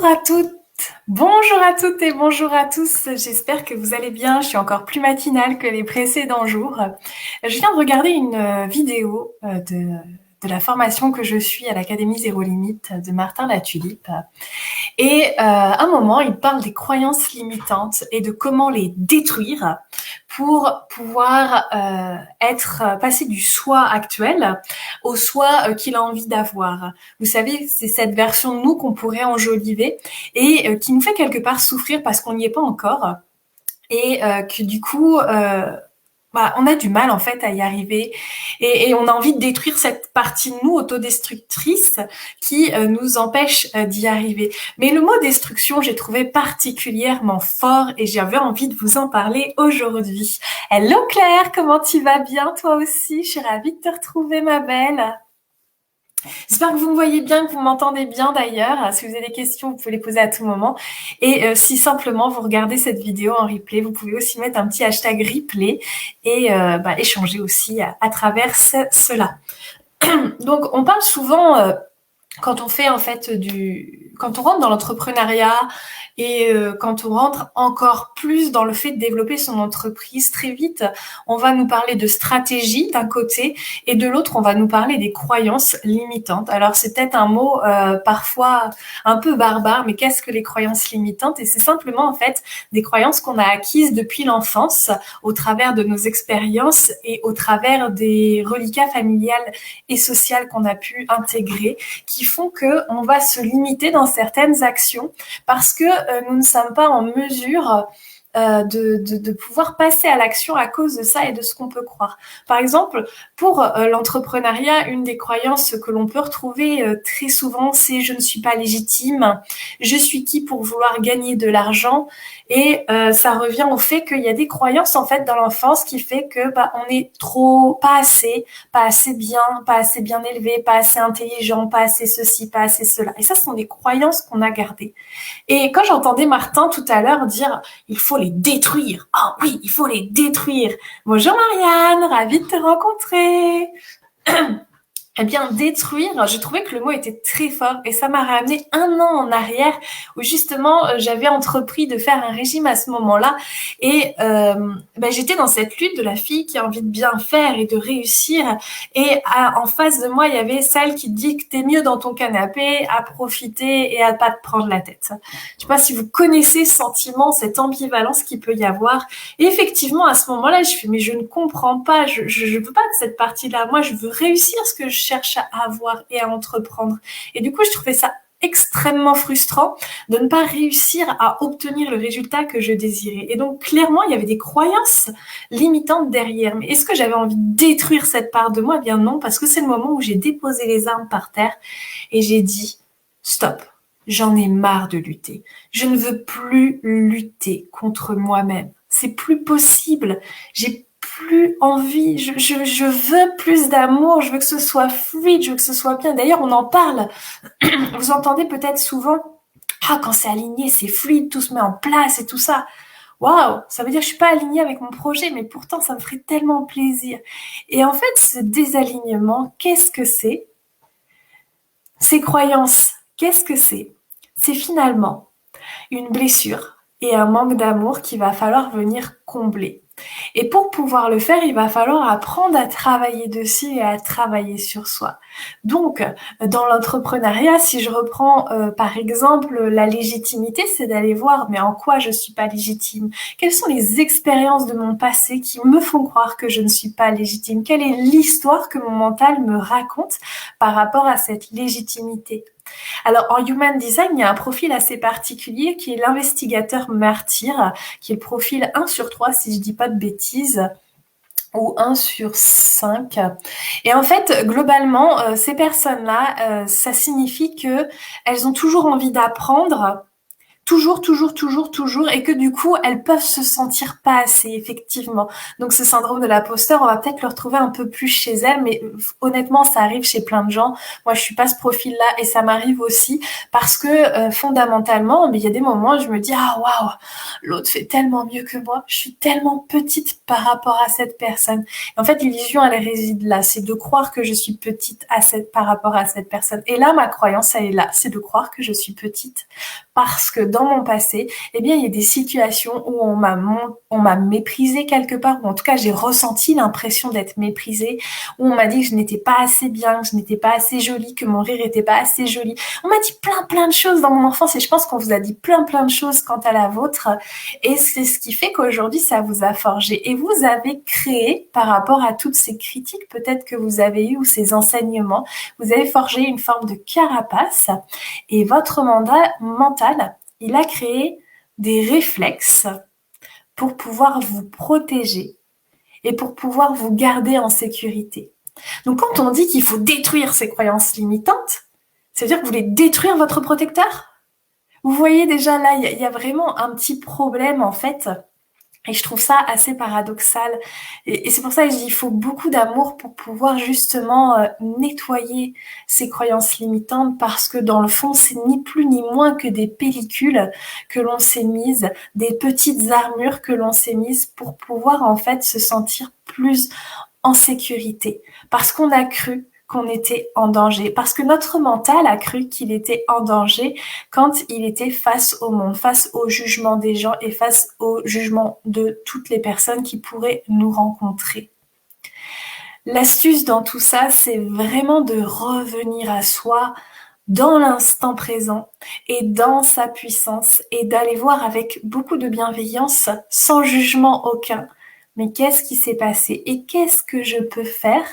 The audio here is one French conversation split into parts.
à toutes, bonjour à toutes et bonjour à tous. J'espère que vous allez bien. Je suis encore plus matinale que les précédents jours. Je viens de regarder une vidéo de la formation que je suis à l'Académie Zéro Limite de Martin Latulipe. Et à un moment, il parle des croyances limitantes et de comment les détruire pour pouvoir passer du soi actuel au soi qu'il a envie d'avoir. Vous savez, c'est cette version de nous qu'on pourrait enjoliver et qui nous fait quelque part souffrir parce qu'on n'y est pas encore et que du coup, on a du mal en fait à y arriver et on a envie de détruire cette partie de nous autodestructrice qui nous empêche d'y arriver. Mais le mot destruction, j'ai trouvé particulièrement fort et j'avais envie de vous en parler aujourd'hui. Hello Claire, comment tu vas bien toi aussi? Je suis ravie de te retrouver ma belle. J'espère que vous me voyez bien, que vous m'entendez bien d'ailleurs. Si vous avez des questions, vous pouvez les poser à tout moment. Et si simplement vous regardez cette vidéo en replay, vous pouvez aussi mettre un petit hashtag replay et échanger aussi à travers cela. Donc on parle souvent quand on fait en fait quand on rentre dans l'entrepreneuriat et quand on rentre encore plus dans le fait de développer son entreprise très vite, on va nous parler de stratégie d'un côté et de l'autre, on va nous parler des croyances limitantes. Alors c'est peut-être un mot parfois un peu barbare, mais qu'est-ce que les croyances limitantes? Et c'est simplement en fait des croyances qu'on a acquises depuis l'enfance au travers de nos expériences et au travers des reliquats familiales et sociales qu'on a pu intégrer, qui font que on va se limiter dans certaines actions parce que nous ne sommes pas en mesure de pouvoir passer à l'action à cause de ça et de ce qu'on peut croire. Par exemple, pour l'entrepreneuriat, une des croyances que l'on peut retrouver très souvent, c'est je ne suis pas légitime, je suis qui pour vouloir gagner de l'argent, et ça revient au fait qu'il y a des croyances en fait dans l'enfance qui fait que on est pas assez bien élevé, pas assez intelligent, pas assez ceci, pas assez cela. Et ça, ce sont des croyances qu'on a gardées. Et quand j'entendais Martin tout à l'heure dire il faut les détruire. Ah oui, il faut les détruire. Bonjour Marianne, ravie de te rencontrer. Eh bien, détruire, j'ai trouvé que le mot était très fort et ça m'a ramené un an en arrière où justement j'avais entrepris de faire un régime à ce moment-là et j'étais dans cette lutte de la fille qui a envie de bien faire et de réussir et en face de moi il y avait celle qui dit que t'es mieux dans ton canapé à profiter et à pas te prendre la tête. Je sais pas si vous connaissez ce sentiment, cette ambivalence qu'il peut y avoir. Et effectivement, à ce moment-là, je fais, mais je ne comprends pas, je veux pas de cette partie-là. Moi, je veux réussir ce que je cherche à avoir et à entreprendre. Et du coup, je trouvais ça extrêmement frustrant de ne pas réussir à obtenir le résultat que je désirais. Et donc, clairement, il y avait des croyances limitantes derrière. Mais est-ce que j'avais envie de détruire cette part de moi? Eh bien non, parce que c'est le moment où j'ai déposé les armes par terre et j'ai dit, stop. J'en ai marre de lutter. Je ne veux plus lutter contre moi-même. C'est plus possible. J'ai plus envie. Je veux plus d'amour. Je veux que ce soit fluide. Je veux que ce soit bien. D'ailleurs, on en parle. Vous entendez peut-être souvent, ah, quand c'est aligné, c'est fluide, tout se met en place et tout ça. Waouh, ça veut dire que je suis pas alignée avec mon projet, mais pourtant, ça me ferait tellement plaisir. Et en fait, ce désalignement, qu'est-ce que c'est? Ces croyances, qu'est-ce que c'est? C'est finalement une blessure et un manque d'amour qu'il va falloir venir combler. Et pour pouvoir le faire, il va falloir apprendre à travailler dessus et à travailler sur soi. Donc, dans l'entrepreneuriat, si je reprends par exemple la légitimité, c'est d'aller voir mais en quoi je suis pas légitime. Quelles sont les expériences de mon passé qui me font croire que je ne suis pas légitime? Quelle est l'histoire que mon mental me raconte par rapport à cette légitimité? Alors, en Human Design, il y a un profil assez particulier qui est l'investigateur martyr, qui est le profil 1 sur 3, si je dis pas de bêtises, ou 1 sur 5. Et en fait, globalement, ces personnes-là, ça signifie que elles ont toujours envie d'apprendre, toujours, toujours, toujours, toujours, et que du coup, elles peuvent se sentir pas assez, effectivement. Donc ce syndrome de l'imposteur, on va peut-être le retrouver un peu plus chez elles, mais honnêtement, ça arrive chez plein de gens. Moi, je suis pas ce profil-là, et ça m'arrive aussi, parce que fondamentalement, mais il y a des moments où je me dis, ah waouh, l'autre fait tellement mieux que moi, je suis tellement petite par rapport à cette personne. Et en fait, l'illusion, elle réside là, c'est de croire que je suis petite par rapport à cette personne. Et là, ma croyance, elle est là, c'est de croire que je suis petite parce que dans mon passé, eh bien, il y a des situations où on m'a méprisée quelque part, ou en tout cas, j'ai ressenti l'impression d'être méprisée, où on m'a dit que je n'étais pas assez bien, que je n'étais pas assez jolie, que mon rire était pas assez joli. On m'a dit plein de choses dans mon enfance, et je pense qu'on vous a dit plein de choses quant à la vôtre, et c'est ce qui fait qu'aujourd'hui, ça vous a forgé. Et vous avez créé, par rapport à toutes ces critiques peut-être que vous avez eues, ou ces enseignements, vous avez forgé une forme de carapace, et votre mental, il a créé des réflexes pour pouvoir vous protéger et pour pouvoir vous garder en sécurité. Donc quand on dit qu'il faut détruire ces croyances limitantes, ça veut dire que vous voulez détruire votre protecteur? Vous voyez déjà là, il y a vraiment un petit problème en fait. Et je trouve ça assez paradoxal. Et c'est pour ça que je dis, il faut beaucoup d'amour pour pouvoir justement nettoyer ces croyances limitantes, parce que dans le fond, c'est ni plus ni moins que des pellicules que l'on s'est mises, des petites armures que l'on s'est mises pour pouvoir en fait se sentir plus en sécurité. Parce qu'on a cru qu'on était en danger, parce que notre mental a cru qu'il était en danger quand il était face au monde, face au jugement des gens et face au jugement de toutes les personnes qui pourraient nous rencontrer. L'astuce dans tout ça, c'est vraiment de revenir à soi dans l'instant présent et dans sa puissance, et d'aller voir avec beaucoup de bienveillance, sans jugement aucun, mais qu'est-ce qui s'est passé et qu'est-ce que je peux faire?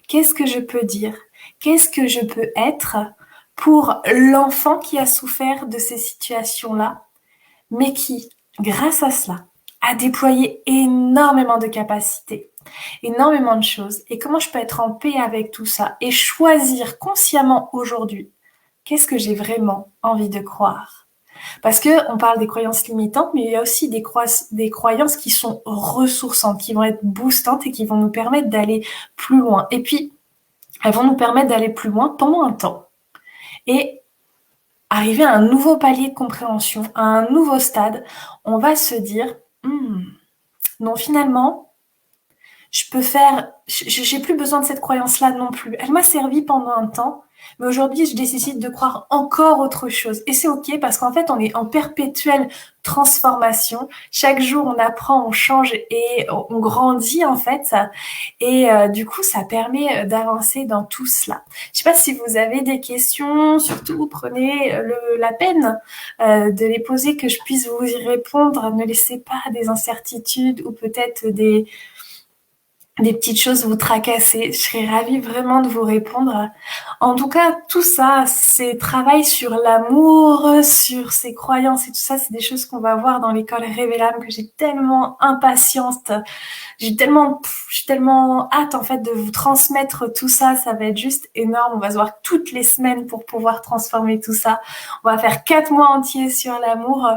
Qu'est-ce que je peux dire? Qu'est-ce que je peux être pour l'enfant qui a souffert de ces situations-là, mais qui, grâce à cela, a déployé énormément de capacités, énormément de choses, et comment je peux être en paix avec tout ça et choisir consciemment aujourd'hui qu'est-ce que j'ai vraiment envie de croire. Parce que on parle des croyances limitantes, mais il y a aussi des croyances qui sont ressourçantes, qui vont être boostantes et qui vont nous permettre d'aller plus loin. Et puis, elles vont nous permettre d'aller plus loin pendant un temps et arriver à un nouveau palier de compréhension, à un nouveau stade. On va se dire, non, finalement, je peux faire, j'ai plus besoin de cette croyance-là non plus. Elle m'a servi pendant un temps, mais aujourd'hui, je décide de croire encore autre chose. Et c'est OK, parce qu'en fait, on est en perpétuelle transformation. Chaque jour, on apprend, on change et on grandit, en fait. Et du coup, ça permet d'avancer dans tout cela. Je sais pas si vous avez des questions, surtout prenez la peine de les poser, que je puisse vous y répondre. Ne laissez pas des incertitudes ou peut-être des petites choses vous tracasser. Je serais ravie vraiment de vous répondre. En tout cas, tout ça, c'est travail sur l'amour, sur ses croyances et tout ça, c'est des choses qu'on va voir dans l'école Révélame, que j'ai tellement impatiente. J'ai tellement hâte en fait de vous transmettre tout ça. Ça va être juste énorme. On va se voir toutes les semaines pour pouvoir transformer tout ça. On va faire 4 mois entiers sur l'amour.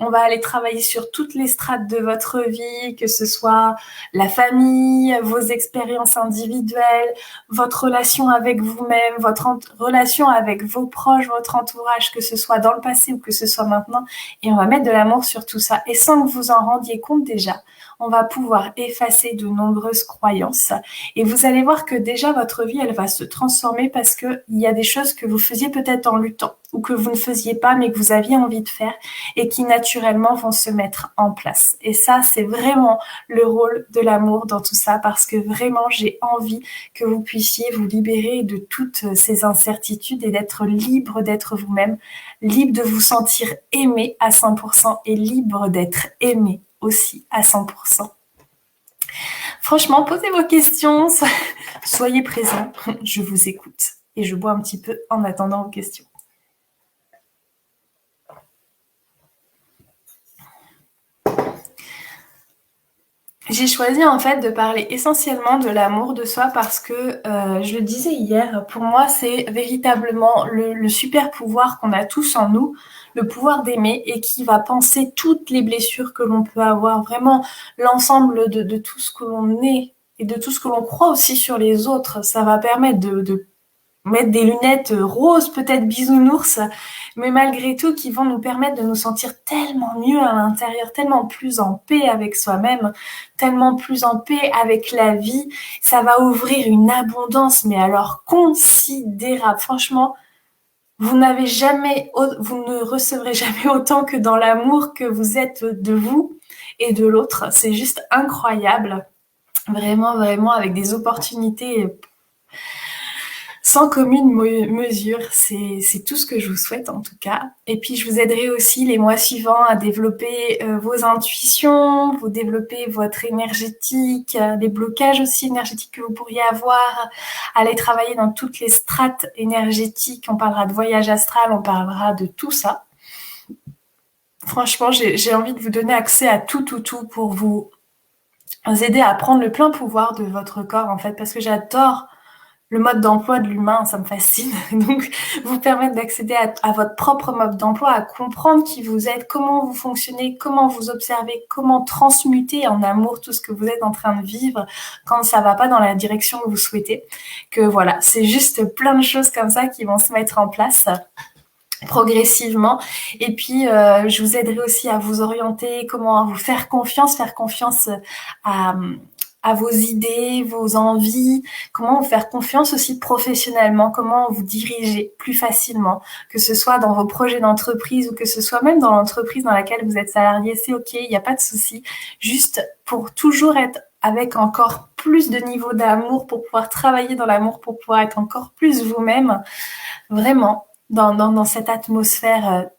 On va aller travailler sur toutes les strates de votre vie, que ce soit la famille, vos expériences individuelles, votre relation avec vous-même, votre relation avec vos proches, votre entourage, que ce soit dans le passé ou que ce soit maintenant. Et on va mettre de l'amour sur tout ça. Et sans que vous en rendiez compte déjà, on va pouvoir effacer de nombreuses croyances. Et vous allez voir que déjà votre vie, elle va se transformer, parce que il y a des choses que vous faisiez peut-être en luttant ou que vous ne faisiez pas mais que vous aviez envie de faire et qui naturellement vont se mettre en place. Et ça, c'est vraiment le rôle de l'amour dans tout ça, parce que vraiment, j'ai envie que vous puissiez vous libérer de toutes ces incertitudes et d'être libre d'être vous-même, libre de vous sentir aimé à 100% et libre d'être aimé aussi à 100%. Franchement, posez vos questions, soyez présents, je vous écoute et je bois un petit peu en attendant vos questions. J'ai choisi en fait de parler essentiellement de l'amour de soi parce que, je le disais hier, pour moi c'est véritablement le super pouvoir qu'on a tous en nous, le pouvoir d'aimer et qui va panser toutes les blessures que l'on peut avoir, vraiment l'ensemble de tout ce que l'on est et de tout ce que l'on croit aussi sur les autres. Ça va permettre de mettre des lunettes roses, peut-être bisounours, mais malgré tout qui vont nous permettre de nous sentir tellement mieux à l'intérieur, tellement plus en paix avec soi-même, tellement plus en paix avec la vie. Ça va ouvrir une abondance, mais alors considérable. Franchement, vous ne recevrez jamais autant que dans l'amour que vous êtes de vous et de l'autre. C'est juste incroyable. Vraiment, vraiment, avec des opportunités sans commune mesure. C'est tout ce que je vous souhaite en tout cas. Et puis je vous aiderai aussi les mois suivants à développer vos intuitions, vous développer votre énergétique, les blocages aussi énergétiques que vous pourriez avoir, aller travailler dans toutes les strates énergétiques. On parlera de voyage astral, on parlera de tout ça. Franchement, j'ai envie de vous donner accès à tout pour vous aider à prendre le plein pouvoir de votre corps en fait, parce que j'adore le mode d'emploi de l'humain, ça me fascine. Donc, vous permettre d'accéder à votre propre mode d'emploi, à comprendre qui vous êtes, comment vous fonctionnez, comment vous observez, comment transmuter en amour tout ce que vous êtes en train de vivre quand ça va pas dans la direction que vous souhaitez. Que voilà, c'est juste plein de choses comme ça qui vont se mettre en place progressivement. Et puis, je vous aiderai aussi à vous orienter, comment vous faire confiance à à vos idées, vos envies, comment vous faire confiance aussi professionnellement, comment vous diriger plus facilement, que ce soit dans vos projets d'entreprise ou que ce soit même dans l'entreprise dans laquelle vous êtes salarié, c'est ok, il n'y a pas de souci. Juste pour toujours être avec encore plus de niveau d'amour, pour pouvoir travailler dans l'amour, pour pouvoir être encore plus vous-même, vraiment, dans cette atmosphère.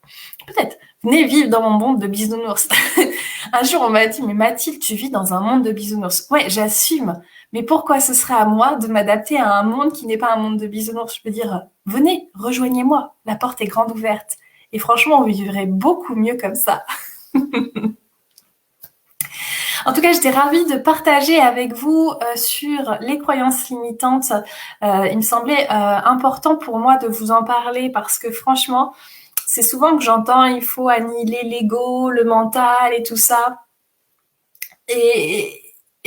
Peut-être, venez vivre dans mon monde de bisounours. Un jour, on m'a dit, mais Mathilde, tu vis dans un monde de bisounours. Ouais, j'assume. Mais pourquoi ce serait à moi de m'adapter à un monde qui n'est pas un monde de bisounours? Je peux dire, venez, rejoignez-moi. La porte est grande ouverte. Et franchement, on vivrait beaucoup mieux comme ça. En tout cas, j'étais ravie de partager avec vous sur les croyances limitantes. Il me semblait important pour moi de vous en parler parce que franchement, c'est souvent que j'entends il faut annihiler l'ego, le mental et tout ça. Et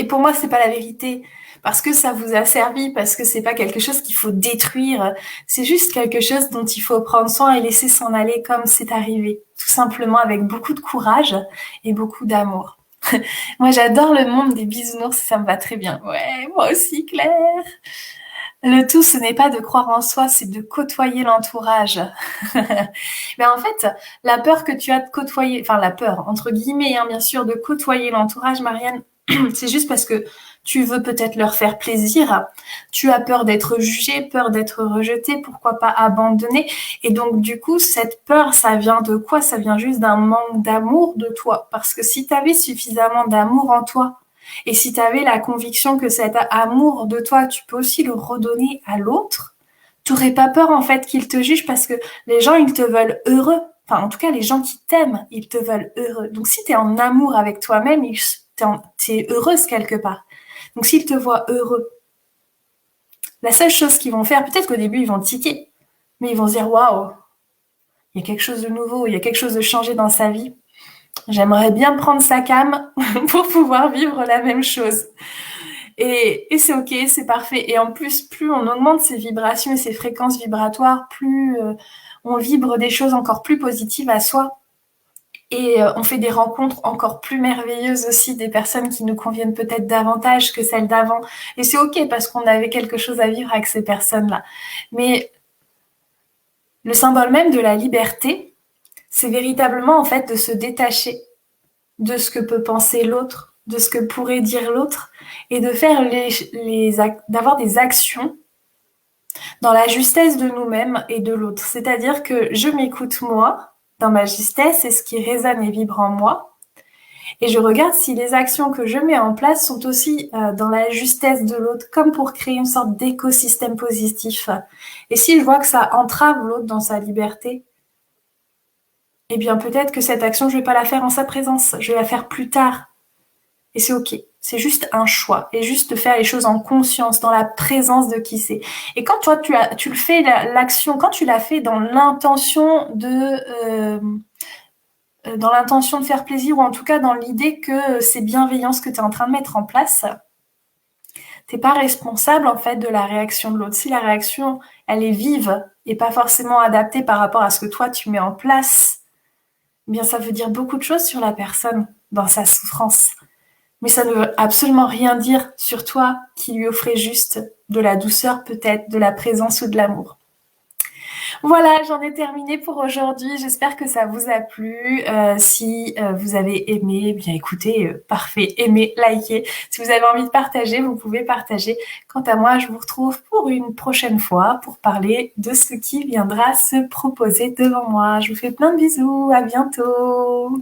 pour moi, c'est pas la vérité. Parce que ça vous a servi, parce que c'est pas quelque chose qu'il faut détruire. C'est juste quelque chose dont il faut prendre soin et laisser s'en aller comme c'est arrivé. Tout simplement avec beaucoup de courage et beaucoup d'amour. Moi, j'adore le monde des bisounours, ça me va très bien. Ouais, moi aussi, Claire. Le tout, ce n'est pas de croire en soi, c'est de côtoyer l'entourage. Mais en fait, la peur que tu as de côtoyer, enfin la peur, entre guillemets, hein, bien sûr, de côtoyer l'entourage, Marianne, c'est juste parce que tu veux peut-être leur faire plaisir, tu as peur d'être jugé, peur d'être rejeté, pourquoi pas abandonné. Et donc, du coup, cette peur, ça vient de quoi? Ça vient juste d'un manque d'amour de toi. Parce que si tu avais suffisamment d'amour en toi, et si tu avais la conviction que cet amour de toi, tu peux aussi le redonner à l'autre, tu n'aurais pas peur en fait qu'il te juge parce que les gens, ils te veulent heureux. Enfin, en tout cas, les gens qui t'aiment, ils te veulent heureux. Donc, si tu es en amour avec toi-même, tu es heureuse quelque part. Donc, s'ils te voient heureux, la seule chose qu'ils vont faire, peut-être qu'au début, ils vont tiquer, mais ils vont se dire, waouh, il y a quelque chose de nouveau, il y a quelque chose de changé dans sa vie. J'aimerais bien prendre sa came pour pouvoir vivre la même chose. Et c'est ok, c'est parfait. Et en plus, plus on augmente ses vibrations et ses fréquences vibratoires, plus on vibre des choses encore plus positives à soi. Et on fait des rencontres encore plus merveilleuses aussi, des personnes qui nous conviennent peut-être davantage que celles d'avant. Et c'est ok parce qu'on avait quelque chose à vivre avec ces personnes-là. Mais le symbole même de la liberté, c'est véritablement en fait de se détacher de ce que peut penser l'autre, de ce que pourrait dire l'autre, et de faire d'avoir des actions dans la justesse de nous-mêmes et de l'autre. C'est-à-dire que je m'écoute moi, dans ma justesse et ce qui résonne et vibre en moi, et je regarde si les actions que je mets en place sont aussi dans la justesse de l'autre, comme pour créer une sorte d'écosystème positif. Et si je vois que ça entrave l'autre dans sa liberté, eh bien peut-être que cette action, je vais pas la faire en sa présence, je vais la faire plus tard. Et c'est ok. C'est juste un choix et juste de faire les choses en conscience, dans la présence de qui c'est. Et quand toi tu le fais l'action, quand tu l'as fait dans l'intention de faire plaisir ou en tout cas dans l'idée que c'est bienveillant ce que tu es en train de mettre en place, t'es pas responsable en fait de la réaction de l'autre. Si la réaction elle est vive et pas forcément adaptée par rapport à ce que toi tu mets en place, eh bien ça veut dire beaucoup de choses sur la personne dans sa souffrance. Mais ça ne veut absolument rien dire sur toi qui lui offrait juste de la douceur peut-être, de la présence ou de l'amour. Voilà, j'en ai terminé pour aujourd'hui. J'espère que ça vous a plu. Si vous avez aimé, eh bien écoutez, parfait, aimez, likez. Si vous avez envie de partager, vous pouvez partager. Quant à moi, je vous retrouve pour une prochaine fois pour parler de ce qui viendra se proposer devant moi. Je vous fais plein de bisous, à bientôt.